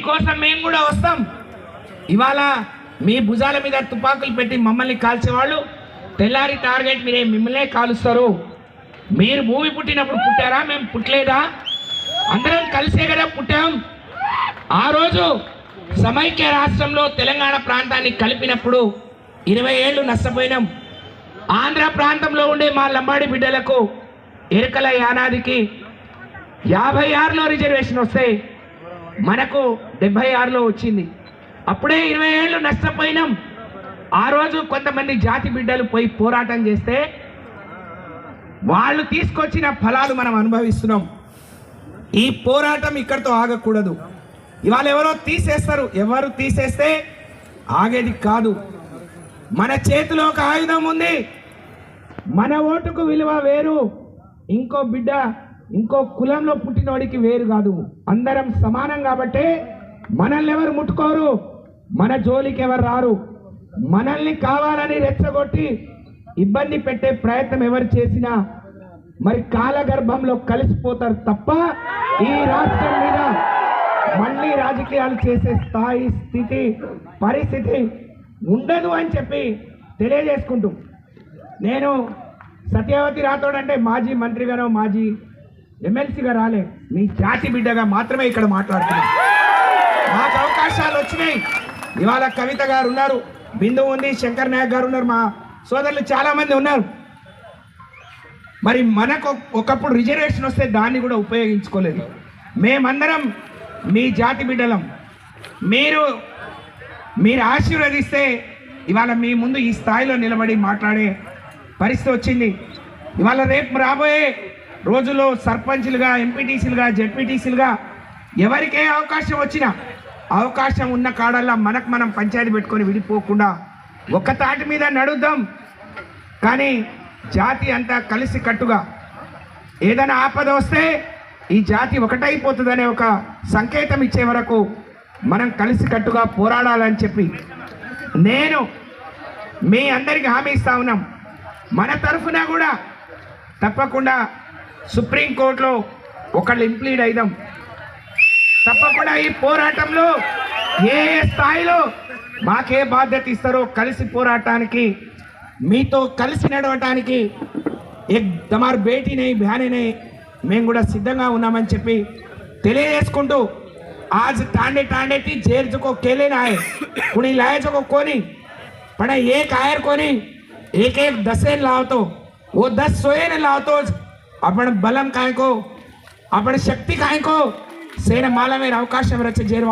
మీకోసం మేము కూడా వస్తాం. ఇవాళ మీ భుజాల మీద తుపాకులు పెట్టి మమ్మల్ని కాల్చేవాళ్ళు తెల్లారి టార్గెట్ మీరే మిమ్మల్నే కాలుస్తారు. మీరు భూమి పుట్టినప్పుడు పుట్టారా? మేము పుట్టలేదా? అందరం కలిసే కదా పుట్టాం. ఆ రోజు సమైక్య రాష్ట్రంలో తెలంగాణ ప్రాంతాన్ని కలిపినప్పుడు 20 ఏళ్ళు నష్టపోయినాం. ఆంధ్ర ప్రాంతంలో ఉండే మా లంబాడి బిడ్డలకు ఎరుకల యానాదికి 56లో రిజర్వేషన్ వస్తే మనకు 76లో వచ్చింది. అప్పుడే 20 ఏళ్ళు నష్టపోయినాం. ఆ రోజు కొంతమంది జాతి బిడ్డలు పోయి పోరాటం చేస్తే వాళ్ళు తీసుకొచ్చిన ఫలాలు మనం అనుభవిస్తున్నాం. ఈ పోరాటం ఇక్కడితో ఆగకూడదు. ఇవాళ ఎవరో తీసేస్తారు. ఎవరు తీసేస్తే ఆగేది కాదు. మన చేతిలో ఒక ఆయుధం ఉంది. మన ఓటుకు విలువ వేరు. ఇంకో బిడ్డ ఇంకో కులంలో పుట్టినోడికి వేరు కాదు. అందరం సమానం కాబట్టి మనల్ని ఎవరు ముట్టుకోరు, మన జోలికి ఎవరు రారు. మనల్ని కావాలని రెచ్చగొట్టి ఇబ్బంది పెట్టే ప్రయత్నం ఎవరు చేసినా మరి కాలగర్భంలో కలిసిపోతారు తప్ప ఈ రాష్ట్రం మీద మళ్ళీ రాజకీయాలు చేసే స్థాయి స్థితి పరిస్థితి ఉండదు అని చెప్పి తెలియజేసుకుంటూ, నేను సత్యవతి రాథోడ్ అంటే మాజీ మంత్రిగానో మాజీ ఎమ్మెల్సీగా రాలే, మీ జాతి బిడ్డగా మాత్రమే ఇక్కడ మాట్లాడుతున్నాను. మాకు అవకాశాలు వచ్చినాయి. ఇవాళ కవిత గారు ఉన్నారు, బిందు ఉంది, శంకర్ నాయక్ గారు ఉన్నారు, మా సోదరులు చాలామంది ఉన్నారు. మరి మనకు ఒకప్పుడు రిజర్వేషన్ వస్తే దాన్ని కూడా ఉపయోగించుకోలేదు. మేమందరం మీ జాతి బిడ్డలం. మీరు ఆశీర్వదిస్తే ఇవాళ మీ ముందు ఈ స్థాయిలో నిలబడి మాట్లాడే పరిస్థితి వచ్చింది. ఇవాళ రేపు రాబోయే రోజుల్లో సర్పంచ్లుగా, ఎంపీటీసీలుగా, జెడ్పీటీసీలుగా ఎవరికే అవకాశం వచ్చినా అవకాశం ఉన్న కాడల్లా మనకు మనం పంచాయతీ పెట్టుకొని విడిపోకుండా ఒక్క తాటి మీద నడుద్దాం. కానీ జాతి అంతా కలిసి కట్టుగా ఏదైనా ఆపద వస్తే ఈ జాతి ఒకటైపోతుందనే ఒక సంకేతం ఇచ్చే వరకు మనం కలిసి కట్టుగా పోరాడాలని చెప్పి నేను మీ అందరికీ హామీ ఇస్తా ఉన్నాం. మన తరఫున కూడా తప్పకుండా సుప్రీంకోర్టులో ఒకళ్ళు ఇంప్లీడ్ అయిదాం. తప్పకుండా ఈ పోరాటంలో ఏ స్థాయిలో మాకే బాధ్యత ఇస్తారో కలిసి పోరాటానికి, మీతో కలిసి నడవటానికి తమారు బేటీనే భ్యానే మేము కూడా సిద్ధంగా ఉన్నామని చెప్పి తెలియజేసుకుంటూ, आज टांडे टांडे थी जेर जो को केले ना है कुणी लाए जो को कोनी पण एक आयर कोनी एक 10 लाव तो वो 10 सोए ने लाव तो अपन बलम काय को अपन शक्ति काय को सेन माला में अवकाश रचे जेर